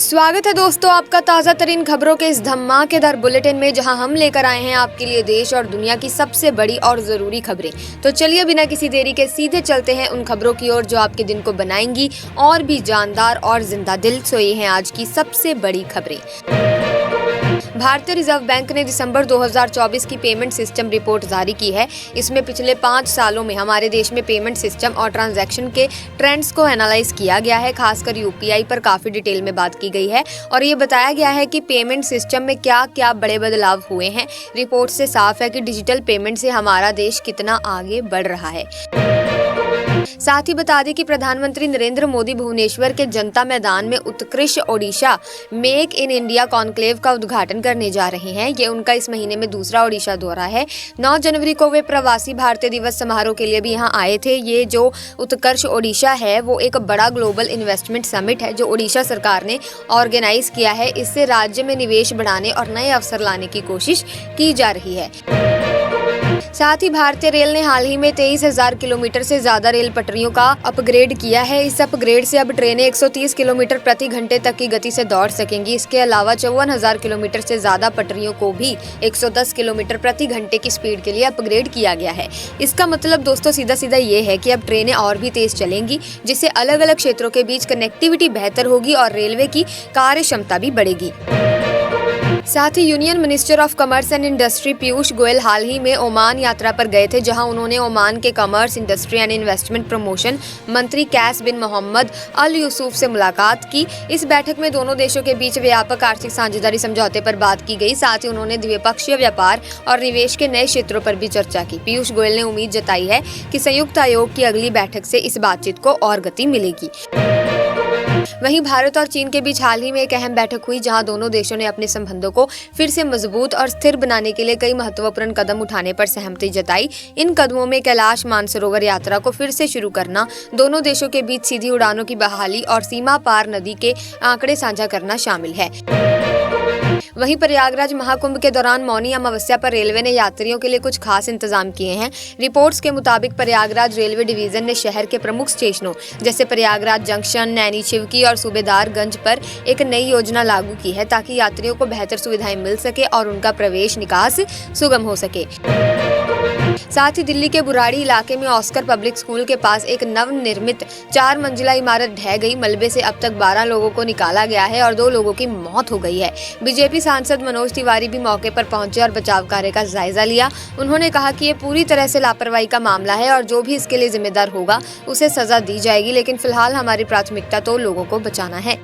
स्वागत है दोस्तों आपका ताज़ा तरीन खबरों के इस धमाकेदार बुलेटिन में, जहां हम लेकर आए हैं आपके लिए देश और दुनिया की सबसे बड़ी और ज़रूरी खबरें। तो चलिए बिना किसी देरी के सीधे चलते हैं उन खबरों की ओर जो आपके दिन को बनाएंगी और भी जानदार और जिंदा दिल। सो ये हैं आज की सबसे बड़ी खबरें। भारतीय रिजर्व बैंक ने दिसंबर 2024 की पेमेंट सिस्टम रिपोर्ट जारी की है। इसमें पिछले 5 सालों में हमारे देश में पेमेंट सिस्टम और ट्रांजैक्शन के ट्रेंड्स को एनालाइज किया गया है। खासकर यूपीआई पर काफी डिटेल में बात की गई है और ये बताया गया है कि पेमेंट सिस्टम में क्या क्या बड़े बदलाव हुए हैं। रिपोर्ट से साफ है कि डिजिटल पेमेंट से हमारा देश कितना आगे बढ़ रहा है। साथ ही बता दें कि प्रधानमंत्री नरेंद्र मोदी भुवनेश्वर के जनता मैदान में उत्कृष्ट Odisha make in India conclave का उद्घाटन करने जा रहे हैं। ये उनका इस महीने में दूसरा ओडिशा दौरा है। 9 जनवरी को वे प्रवासी भारतीय दिवस समारोह के लिए भी यहां आए थे। ये जो उत्कर्ष ओडिशा है वो एक बड़ा ग्लोबल इन्वेस्टमेंट समिट है जो ओडिशा सरकार ने ऑर्गेनाइज किया है। इससे राज्य में निवेश बढ़ाने और नए अवसर लाने की कोशिश की जा रही है। साथ ही भारतीय रेल ने हाल ही में 23,000 किलोमीटर से ज्यादा रेल पटरियों का अपग्रेड किया है। इस अपग्रेड से अब ट्रेनें 130 किलोमीटर प्रति घंटे तक की गति से दौड़ सकेंगी। इसके अलावा 54,000 किलोमीटर से ज्यादा पटरियों को भी 110 किलोमीटर प्रति घंटे की स्पीड के लिए अपग्रेड किया गया है। इसका मतलब दोस्तों सीधा सीधा ये है कि अब ट्रेनें और भी तेज चलेंगी, जिससे अलग अलग क्षेत्रों के बीच कनेक्टिविटी बेहतर होगी और रेलवे की कार्य क्षमता भी बढ़ेगी। साथ ही union minister of commerce and industry Piyush Goyal हाल ही में ओमान यात्रा पर गए थे, जहां उन्होंने ओमान के commerce, industry and investment promotion मंत्री कैस बिन मोहम्मद अल यूसुफ से मुलाकात की। इस बैठक में दोनों देशों के बीच व्यापक आर्थिक साझेदारी समझौते पर बात की गई। साथ ही उन्होंने द्विपक्षीय व्यापार और निवेश के नए क्षेत्रों पर भी चर्चा की। पीयूष गोयल ने उम्मीद जताई है कि संयुक्त आयोग की अगली बैठक से इस बातचीत को और गति मिलेगी। वहीं भारत और चीन के बीच हाल ही में एक अहम बैठक हुई, जहां दोनों देशों ने अपने संबंधों को फिर से मजबूत और स्थिर बनाने के लिए कई महत्वपूर्ण कदम उठाने पर सहमति जताई। इन कदमों में कैलाश मानसरोवर यात्रा को फिर से शुरू करना, दोनों देशों के बीच सीधी उड़ानों की बहाली और सीमा पार नदी के आंकड़े साझा करना शामिल है। वहीं प्रयागराज महाकुंभ के दौरान मौनी अमावस्या पर रेलवे ने यात्रियों के लिए कुछ खास इंतजाम किए हैं। रिपोर्ट्स के मुताबिक प्रयागराज रेलवे डिवीजन ने शहर के प्रमुख स्टेशनों जैसे प्रयागराज जंक्शन, नैनी शिवकी और सूबेदारगंज पर एक नई योजना लागू की है, ताकि यात्रियों को बेहतर सुविधाएं मिल सके और उनका प्रवेश निकास सुगम हो सके। साथ ही दिल्ली के बुराड़ी इलाके में ऑस्कर पब्लिक स्कूल के पास एक नवनिर्मित 4 मंजिला इमारत ढह गई। मलबे से अब तक 12 लोगों को निकाला गया है और 2 लोगों की मौत हो गई है। बीजेपी सांसद मनोज तिवारी भी मौके पर पहुंचे और बचाव कार्य का जायजा लिया। उन्होंने कहा कि ये पूरी तरह से लापरवाही का मामला है और जो भी इसके लिए जिम्मेदार होगा उसे सजा दी जाएगी, लेकिन फिलहाल हमारी प्राथमिकता तो लोगों को बचाना है।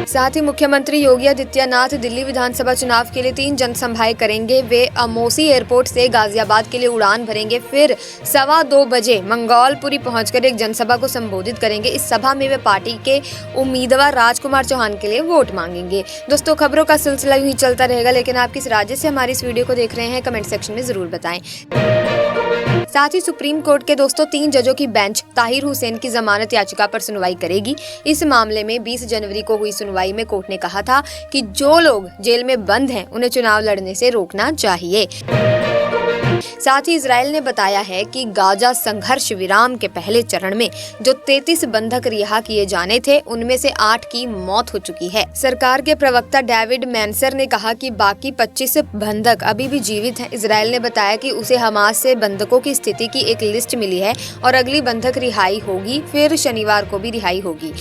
साथ ही मुख्यमंत्री योगी आदित्यनाथ दिल्ली विधानसभा चुनाव के लिए 3 जनसभाएं करेंगे। वे अमोसी एयरपोर्ट से गाजियाबाद के लिए उड़ान भरेंगे, फिर 2:15 बजे मंगोलपुरी पहुंचकर एक जनसभा को संबोधित करेंगे। इस सभा में वे पार्टी के उम्मीदवार राजकुमार चौहान के लिए वोट मांगेंगे। दोस्तों खबरों का सिलसिला यूं ही चलता रहेगा, लेकिन आप किस राज्य से हमारी इस वीडियो को देख रहे हैं कमेंट सेक्शन में जरूर बताएं। साथ ही सुप्रीम कोर्ट के दोस्तों 3 जजों की बेंच ताहिर हुसैन की जमानत याचिका पर सुनवाई करेगी। इस मामले में 20 जनवरी को हुई सुनवाई में कोर्ट ने कहा था कि जो लोग जेल में बंद हैं उन्हें चुनाव लड़ने से रोकना चाहिए। साथ ही इजराइल ने बताया है कि गाजा संघर्ष विराम के पहले चरण में जो 33 बंधक रिहा किए जाने थे उनमें से 8 की मौत हो चुकी है। सरकार के प्रवक्ता डेविड मैंसर ने कहा कि बाकी 25 बंधक अभी भी जीवित हैं। इजराइल ने बताया कि उसे हमास से बंधकों की स्थिति की एक लिस्ट मिली है और अगली बंधक रिहाई होगी, फिर शनिवार को भी रिहाई होगी।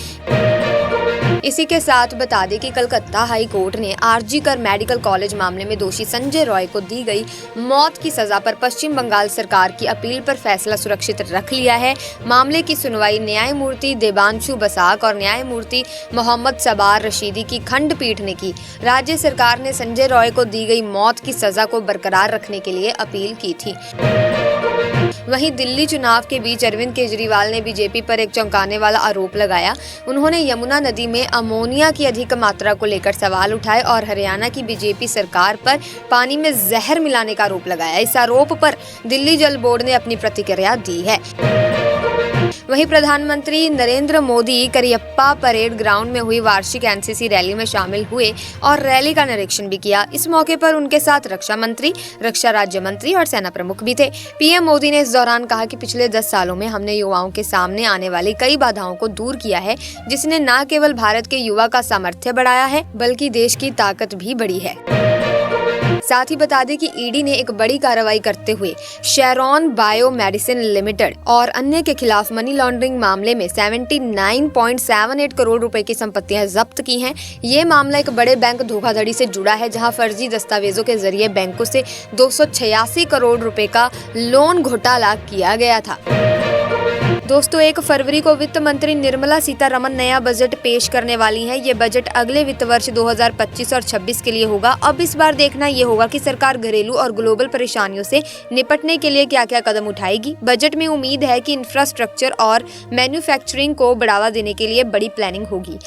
इसी के साथ बता दें कि कलकत्ता हाई कोर्ट ने आरजी-कर मेडिकल कॉलेज मामले में दोषी संजय रॉय को दी गई मौत की सजा पर पश्चिम बंगाल सरकार की अपील पर फैसला सुरक्षित रख लिया है। मामले की सुनवाई न्यायमूर्ति देबांशु बसाक और न्यायमूर्ति मोहम्मद सबार रशीदी की खंडपीठ ने की। राज्य सरकार ने संजय रॉय को दी गई मौत की सजा को बरकरार रखने के लिए अपील की थी। वहीं दिल्ली चुनाव के बीच अरविंद केजरीवाल ने बीजेपी पर एक चौंकाने वाला आरोप लगाया। उन्होंने यमुना नदी में अमोनिया की अधिक मात्रा को लेकर सवाल उठाए और हरियाणा की बीजेपी सरकार पर पानी में जहर मिलाने का आरोप लगाया। इस आरोप पर दिल्ली जल बोर्ड ने अपनी प्रतिक्रिया दी है। वहीं प्रधानमंत्री नरेंद्र मोदी करियप्पा परेड ग्राउंड में हुई वार्षिक एनसीसी रैली में शामिल हुए और रैली का निरीक्षण भी किया। इस मौके पर उनके साथ रक्षा मंत्री, रक्षा राज्य मंत्री और सेना प्रमुख भी थे। पीएम मोदी ने इस दौरान कहा कि पिछले 10 सालों में हमने युवाओं के सामने आने वाली कई बाधाओं को दूर किया है, जिसने न केवल भारत के युवा का सामर्थ्य बढ़ाया है बल्कि देश की ताकत भी बढ़ी है। साथ ही बता दें कि ईडी ने एक बड़ी कार्रवाई करते हुए शेरॉन बायो मेडिसिन लिमिटेड और अन्य के खिलाफ मनी लॉन्ड्रिंग मामले में 79.78 करोड़ रुपए की संपत्तियां जब्त की हैं। ये मामला एक बड़े बैंक धोखाधड़ी से जुड़ा है, जहां फर्जी दस्तावेजों के जरिए बैंकों से 286 करोड़ रुपए का लोन घोटाला किया गया था। दोस्तों, 1 फरवरी को वित्त मंत्री निर्मला सीतारमण नया बजट पेश करने वाली हैं। ये बजट अगले वित्त वर्ष 2025 और 26 के लिए होगा। अब इस बार देखना ये होगा कि सरकार घरेलू और ग्लोबल परेशानियों से निपटने के लिए क्या क्या कदम उठाएगी। बजट में उम्मीद है कि इंफ्रास्ट्रक्चर और मैन्युफैक्चरिंग को बढ़ावा देने के लिए बड़ी प्लानिंग होगी।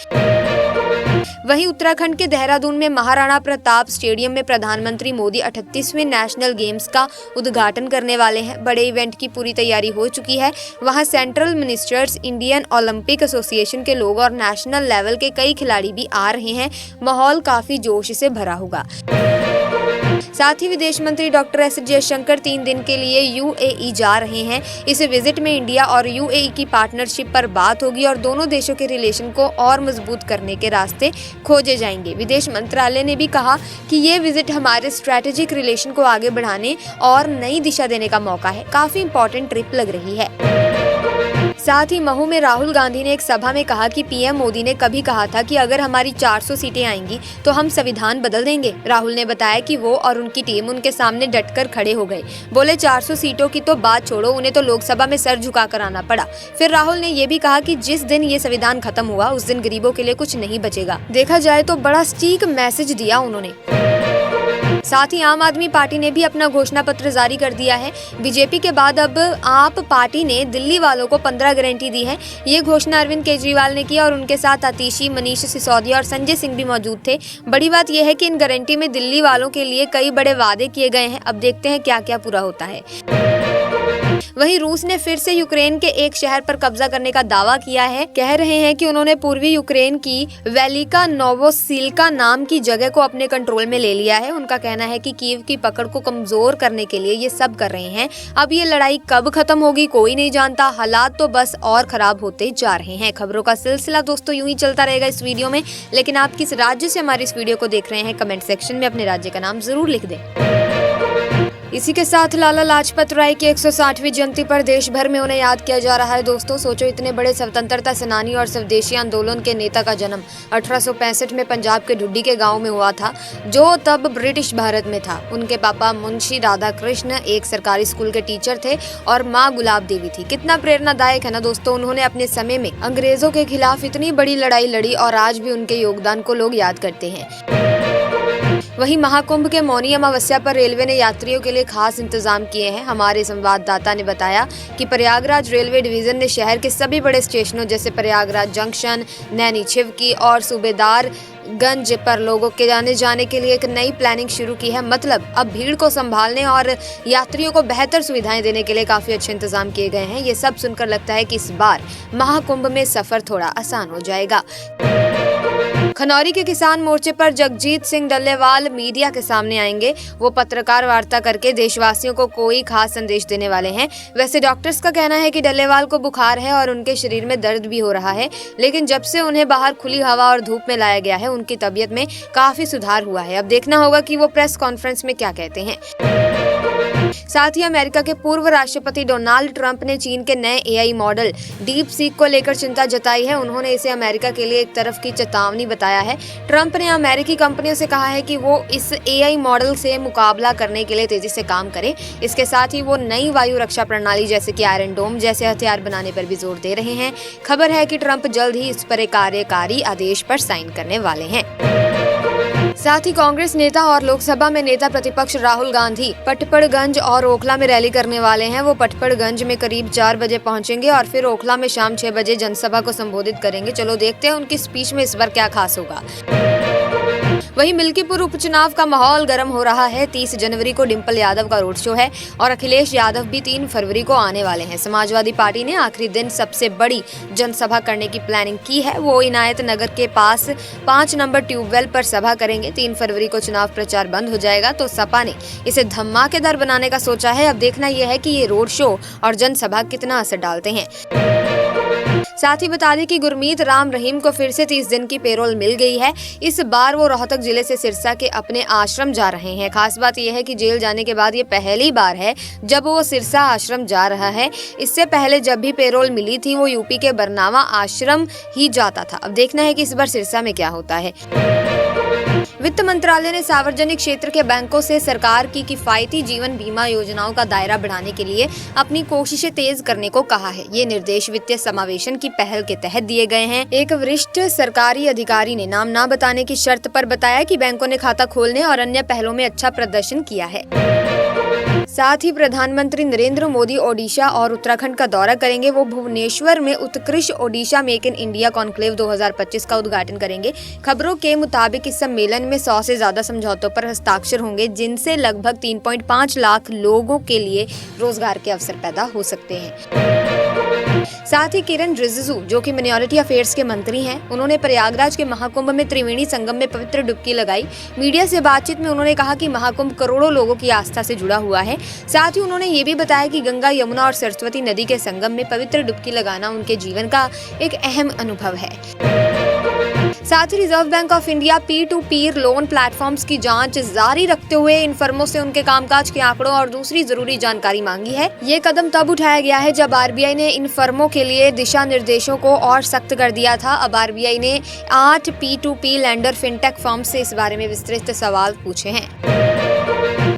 वहीं उत्तराखंड के देहरादून में महाराणा प्रताप स्टेडियम में प्रधानमंत्री मोदी 38वें नेशनल गेम्स का उद्घाटन करने वाले हैं। बड़े इवेंट की पूरी तैयारी हो चुकी है। वहां central ministers, Indian Olympic association के लोग और नेशनल लेवल के कई खिलाड़ी भी आ रहे हैं। माहौल काफी जोश से भरा होगा। साथ ही विदेश मंत्री डॉक्टर एस जयशंकर 3 दिन के लिए यूएई जा रहे हैं। इस विजिट में इंडिया और यूएई की पार्टनरशिप पर बात होगी और दोनों देशों के रिलेशन को और मजबूत करने के रास्ते खोजे जाएंगे। विदेश मंत्रालय ने भी कहा कि ये विजिट हमारे स्ट्रेटेजिक रिलेशन को आगे बढ़ाने और नई दिशा देने का मौका है। काफी इंपॉर्टेंट ट्रिप लग रही है। साथ ही महू में राहुल गांधी ने एक सभा में कहा कि पीएम मोदी ने कभी कहा था कि अगर हमारी 400 सीटें आएंगी तो हम संविधान बदल देंगे। राहुल ने बताया कि वो और उनकी टीम उनके सामने डटकर खड़े हो गए। बोले 400 सीटों की तो बात छोड़ो, उन्हें तो लोकसभा में सर झुकाकर आना पड़ा। फिर राहुल ने ये भी कहा कि जिस दिन ये संविधान खत्म हुआ उस दिन गरीबों के लिए कुछ नहीं बचेगा। देखा जाए तो बड़ा सटीक मैसेज दिया उन्होंने। साथ ही आम आदमी पार्टी ने भी अपना घोषणा पत्र जारी कर दिया है। बीजेपी के बाद अब आप पार्टी ने दिल्ली वालों को 15 गारंटी दी है। ये घोषणा अरविंद केजरीवाल ने की और उनके साथ आतिशी, मनीष सिसोदिया और संजय सिंह भी मौजूद थे। बड़ी बात यह है कि इन गारंटी में दिल्ली वालों के लिए कई बड़े वादे किए गए हैं। अब देखते हैं क्या क्या पूरा होता है। वहीं रूस ने फिर से यूक्रेन के एक शहर पर कब्जा करने का दावा किया है। कह रहे हैं कि उन्होंने पूर्वी यूक्रेन की वेलिका नोवोसिल्का नाम की जगह को अपने कंट्रोल में ले लिया है। उनका कहना है कि कीव की पकड़ को कमजोर करने के लिए ये सब कर रहे हैं। अब ये लड़ाई कब खत्म होगी कोई नहीं जानता। हालात तो बस और खराब होते जा रहे हैं। खबरों का सिलसिला दोस्तों यूं ही चलता रहेगा इस वीडियो में। लेकिन आप किस राज्य से हमारी इस वीडियो को देख रहे हैं, कमेंट सेक्शन में अपने राज्य का नाम जरूर लिख दें। इसी के साथ लाला लाजपत राय की 160वीं जयंती पर देश भर में उन्हें याद किया जा रहा है। दोस्तों, सोचो, इतने बड़े स्वतंत्रता सेनानी और स्वदेशी आंदोलन के नेता का जन्म 1865 में पंजाब के ढुड्डी के गांव में हुआ था, जो तब ब्रिटिश भारत में था। उनके पापा मुंशी राधा कृष्ण एक सरकारी स्कूल के टीचर थे और माँ गुलाब देवी थी। कितना प्रेरणादायक है ना दोस्तों। उन्होंने अपने समय में अंग्रेजों के खिलाफ इतनी बड़ी लड़ाई लड़ी और आज भी उनके योगदान को लोग याद करते हैं। वहीं महाकुंभ के मौनी अमावस्या पर रेलवे ने यात्रियों के लिए खास इंतजाम किए हैं। हमारे संवाददाता ने बताया कि प्रयागराज रेलवे डिवीजन ने शहर के सभी बड़े स्टेशनों जैसे प्रयागराज जंक्शन, नैनी छिवकी और सूबेदार गंज पर लोगों के आने जाने के लिए एक नई प्लानिंग शुरू की है। मतलब अब भीड़ को संभालने और यात्रियों को बेहतर सुविधाएं देने के लिए काफी अच्छे इंतजाम किए गए हैं। ये सब सुनकर लगता है कि इस बार महाकुंभ में सफर थोड़ा आसान हो जाएगा। खनौरी के किसान मोर्चे पर जगजीत सिंह डल्लेवाल मीडिया के सामने आएंगे। वो पत्रकार वार्ता करके देशवासियों को कोई खास संदेश देने वाले हैं। वैसे डॉक्टर्स का कहना है कि डल्लेवाल को बुखार है और उनके शरीर में दर्द भी हो रहा है, लेकिन जब से उन्हें बाहर खुली हवा और धूप में लाया गया है उनकी तबीयत में काफी सुधार हुआ है। अब देखना होगा कि वो प्रेस कॉन्फ्रेंस में क्या कहते हैं। साथ ही अमेरिका के पूर्व राष्ट्रपति डोनाल्ड ट्रंप ने चीन के नए एआई मॉडल डीप सीक को लेकर चिंता जताई है। उन्होंने इसे अमेरिका के लिए एक तरफ की चेतावनी बताया है। ट्रंप ने अमेरिकी कंपनियों से कहा है कि वो इस एआई मॉडल से मुकाबला करने के लिए तेजी से काम करें। इसके साथ ही वो नई वायु रक्षा प्रणाली जैसे कि आयरन डोम जैसे हथियार बनाने पर भी जोर दे रहे हैं। खबर है कि ट्रंप जल्द ही इस पर एक कार्यकारी आदेश पर साइन करने वाले हैं। साथ ही कांग्रेस नेता और लोकसभा में नेता प्रतिपक्ष राहुल गांधी पटपड़गंज और ओखला में रैली करने वाले हैं। वो पटपड़गंज में करीब 4 बजे पहुंचेंगे और फिर ओखला में शाम 6 बजे जनसभा को संबोधित करेंगे। चलो देखते हैं उनकी स्पीच में इस बार क्या खास होगा। वहीं मिल्कीपुर उपचुनाव का माहौल गर्म हो रहा है। 30 जनवरी को डिंपल यादव का रोड शो है और अखिलेश यादव भी 3 फरवरी को आने वाले हैं। समाजवादी पार्टी ने आखिरी दिन सबसे बड़ी जनसभा करने की प्लानिंग की है। वो इनायत नगर के पास 5 नंबर ट्यूबवेल पर सभा करेंगे। 3 फरवरी को चुनाव प्रचार बंद हो जाएगा तो सपा ने इसे धमाकेदार बनाने का सोचा है। अब देखना यह है कि ये रोड शो और जनसभा कितना असर डालते हैं। साथ ही बता दें कि गुरमीत राम रहीम को फिर से 30 दिन की पेरोल मिल गई है। इस बार वो रोहतक जिले से सिरसा के अपने आश्रम जा रहे हैं। खास बात यह है कि जेल जाने के बाद ये पहली बार है जब वो सिरसा आश्रम जा रहा है। इससे पहले जब भी पेरोल मिली थी वो यूपी के बरनावा आश्रम ही जाता था। अब देखना है कि इस बार सिरसा में क्या होता है। वित्त मंत्रालय ने सार्वजनिक क्षेत्र के बैंकों से सरकार की किफायती जीवन बीमा योजनाओं का दायरा बढ़ाने के लिए अपनी कोशिशें तेज करने को कहा है। ये निर्देश वित्तीय समावेशन की पहल के तहत दिए गए हैं। एक वरिष्ठ सरकारी अधिकारी ने नाम न बताने की शर्त पर बताया कि बैंकों ने खाता खोलने और अन्य पहलों में अच्छा प्रदर्शन किया है। साथ ही प्रधानमंत्री नरेंद्र मोदी ओडिशा और उत्तराखंड का दौरा करेंगे। वो भुवनेश्वर में उत्कृष्ट Odisha make in India conclave 2025 का उद्घाटन करेंगे। खबरों के मुताबिक इस सम्मेलन में 100 से ज्यादा समझौतों पर हस्ताक्षर होंगे, जिनसे लगभग 3.5 लाख लोगों के लिए रोजगार के अवसर पैदा हो सकते हैं। साथ ही किरण रिजिजू, जो कि माइनॉरिटी अफेयर्स के मंत्री हैं, उन्होंने प्रयागराज के महाकुंभ में त्रिवेणी संगम में पवित्र डुबकी लगाई। मीडिया से बातचीत में उन्होंने कहा कि महाकुंभ करोड़ों लोगों की आस्था से जुड़ा हुआ है। साथ ही उन्होंने ये भी बताया कि गंगा, यमुना और सरस्वती नदी के संगम में पवित्र डुबकी लगाना उनके जीवन का एक अहम अनुभव है। साथ ही Reserve Bank of India P2P loan platforms की जांच जारी रखते हुए इन फर्मों से उनके कामकाज के आंकड़ों और दूसरी जरूरी जानकारी मांगी है। ये कदम तब उठाया गया है जब RBI ने इन फर्मों के लिए दिशा निर्देशों को और सख्त कर दिया था। अब RBI ने 8 P2P लेंडर फिनटेक फर्म से इस बारे में विस्तृत सवाल पूछे हैं।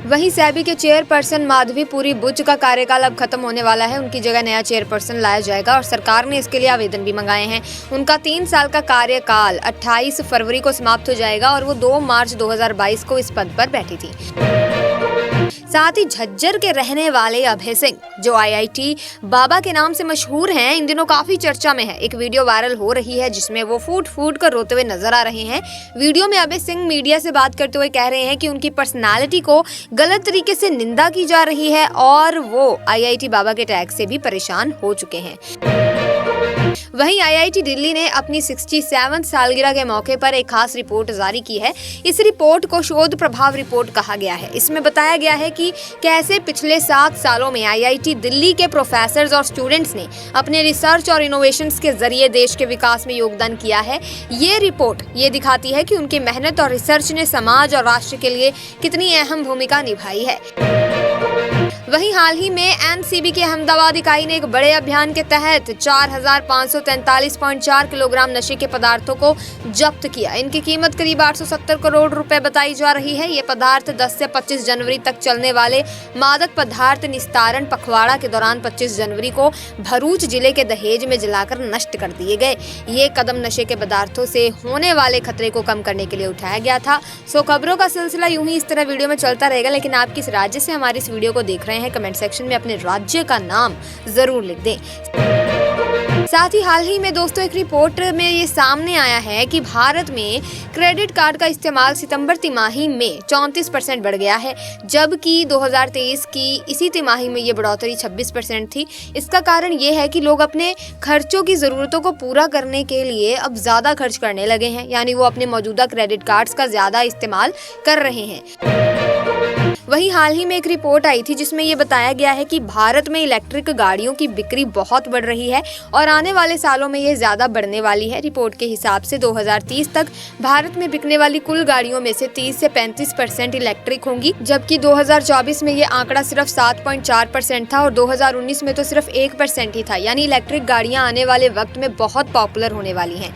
वहीं सेबी के चेयरपर्सन माधवी पुरी बुच का कार्यकाल अब खत्म होने वाला है। उनकी जगह नया चेयरपर्सन लाया जाएगा और सरकार ने इसके लिए आवेदन भी मंगाए हैं। उनका 3 साल का कार्यकाल 28 फरवरी को समाप्त हो जाएगा और वो 2 मार्च 2022 को इस पद पर बैठी थी। साथ ही झज्जर के रहने वाले अभय सिंह, जो IIT बाबा के नाम से मशहूर हैं, इन दिनों काफी चर्चा में है। एक वीडियो वायरल हो रही है जिसमें वो फूट फूट कर रोते हुए नजर आ रहे हैं। वीडियो में अभय सिंह मीडिया से बात करते हुए कह रहे हैं कि उनकी पर्सनालिटी को गलत तरीके से निंदा की जा रही है और वो IIT बाबा के टैग से भी परेशान हो चुके हैं। वहीं IIT दिल्ली ने अपनी 67 सालगिरह के मौके पर एक खास रिपोर्ट जारी की है। इस रिपोर्ट को शोध प्रभाव रिपोर्ट कहा गया है। इसमें बताया गया है कि कैसे पिछले 7 सालों में IIT दिल्ली के प्रोफेसर्स और स्टूडेंट्स ने अपने रिसर्च और इनोवेशंस के जरिए देश के विकास में योगदान किया है। ये रिपोर्ट ये दिखाती है कि उनकी मेहनत और रिसर्च ने समाज और राष्ट्र के लिए कितनी अहम भूमिका निभाई है। वहीं हाल ही में NCB की अहमदाबाद इकाई ने एक बड़े अभियान के तहत 4543.4 किलोग्राम नशे के पदार्थों को जब्त किया। इनकी कीमत करीब 870 करोड़ रुपए बताई जा रही है। ये पदार्थ 10 से 25 जनवरी तक चलने वाले मादक पदार्थ निस्तारण पखवाड़ा के दौरान 25 जनवरी को भरूच जिले के दहेज में जलाकर नष्ट कर दिए गए। ये कदम नशे के पदार्थों से होने वाले खतरे को कम करने के लिए उठाया गया था। सो खबरों का सिलसिला यूं ही इस तरह वीडियो में चलता रहेगा, लेकिन आप किस राज्य से हमारी इस वीडियो को देख रहे हैं, कमेंट सेक्शन में अपने राज्य का नाम जरूर लिख दें। साथ ही हाल ही में दोस्तों एक रिपोर्ट में ये सामने आया है कि भारत में क्रेडिट कार्ड का इस्तेमाल सितंबर तिमाही में 34% बढ़ गया है, जबकि 2023 की इसी तिमाही में ये बढ़ोतरी 26% थी। इसका कारण ये है कि लोग अपने खर्चों की ज़रूरतों को पूरा करने के लिए अब ज़्यादा खर्च करने लगे हैं, यानी वो अपने मौजूदा क्रेडिट कार्ड्स का ज़्यादा इस्तेमाल कर रहे हैं। वहीं हाल ही में एक रिपोर्ट आई थी जिसमें ये बताया गया है कि भारत में इलेक्ट्रिक गाड़ियों की बिक्री बहुत बढ़ रही है और आने वाले सालों में ये ज़्यादा बढ़ने वाली है। रिपोर्ट के हिसाब से 2030 तक भारत में बिकने वाली कुल गाड़ियों में से 30 से 35% इलेक्ट्रिक होंगी, जबकि 2024 में ये आंकड़ा सिर्फ 7.4% था और 2019 में तो सिर्फ 1% ही था। यानी इलेक्ट्रिक गाड़ियाँ आने वाले वक्त में बहुत पॉपुलर होने वाली हैं।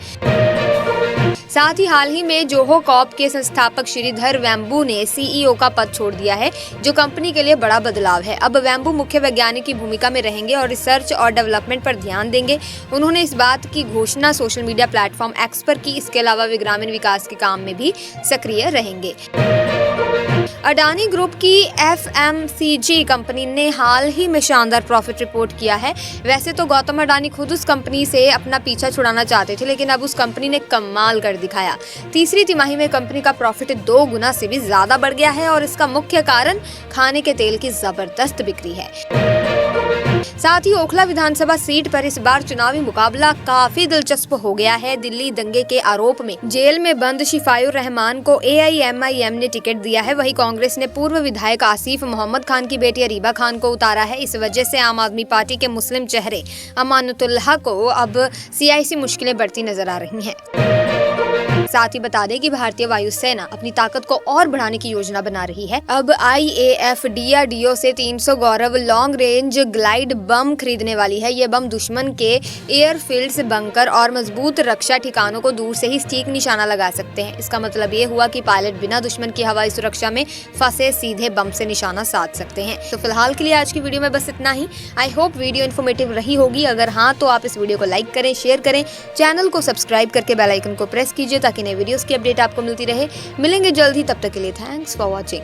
साथ ही हाल ही में जोहो कॉर्प के संस्थापक श्रीधर वेम्बू ने CEO का पद छोड़ दिया है, जो कंपनी के लिए बड़ा बदलाव है। अब वेम्बू मुख्य वैज्ञानिक की भूमिका में रहेंगे और रिसर्च और डेवलपमेंट पर ध्यान देंगे। उन्होंने इस बात की घोषणा सोशल मीडिया प्लेटफॉर्म X पर की। इसके अलावा वे ग्रामीण विकास के काम में भी सक्रिय रहेंगे। अडानी ग्रुप की FMCG कंपनी ने हाल ही में शानदार प्रॉफिट रिपोर्ट किया है। वैसे तो गौतम अडानी खुद उस कंपनी से अपना पीछा छुड़ाना चाहते थे, लेकिन अब उस कंपनी ने कमाल कर दिखाया। तीसरी तिमाही में कंपनी का प्रॉफिट 2 गुना से भी ज्यादा बढ़ गया है और इसका मुख्य कारण खाने के तेल की जबरदस्त बिक्री है। साथ ही ओखला विधानसभा सीट पर इस बार चुनावी मुकाबला काफी दिलचस्प हो गया है। दिल्ली दंगे के आरोप में जेल में बंद शिफायुर रहमान को AIMIM ने टिकट दिया है। वहीं कांग्रेस ने पूर्व विधायक आसिफ मोहम्मद खान की बेटी अरीबा खान को उतारा है। इस वजह से आम आदमी पार्टी के मुस्लिम चेहरे अमानुतुल्लाह को अब सियासी मुश्किलें बढ़ती नजर आ रही हैं। साथ ही बता दें कि भारतीय वायुसेना अपनी ताकत को और बढ़ाने की योजना बना रही है। अब IAF DRDO से 300 गौरव लॉन्ग रेंज ग्लाइड बम खरीदने वाली है। ये बम दुश्मन के एयरफील्ड्स, बंकर और मजबूत रक्षा ठिकानों को दूर से ही ठीक निशाना लगा सकते हैं। इसका मतलब ये हुआ कि पायलट बिना दुश्मन की हवाई सुरक्षा में फंसे सीधे बम से निशाना साध सकते हैं। तो फिलहाल के लिए आज की वीडियो में बस इतना ही। आई होप वीडियो इन्फॉर्मेटिव रही होगी। अगर हाँ तो आप इस वीडियो को लाइक करें, शेयर करें, चैनल को सब्सक्राइब करके बेल आइकन को प्रेस कीजिए ताकि नए वीडियोस की अपडेट आपको मिलती रहे। मिलेंगे जल्द ही, तब तक के लिए थैंक्स फॉर वॉचिंग।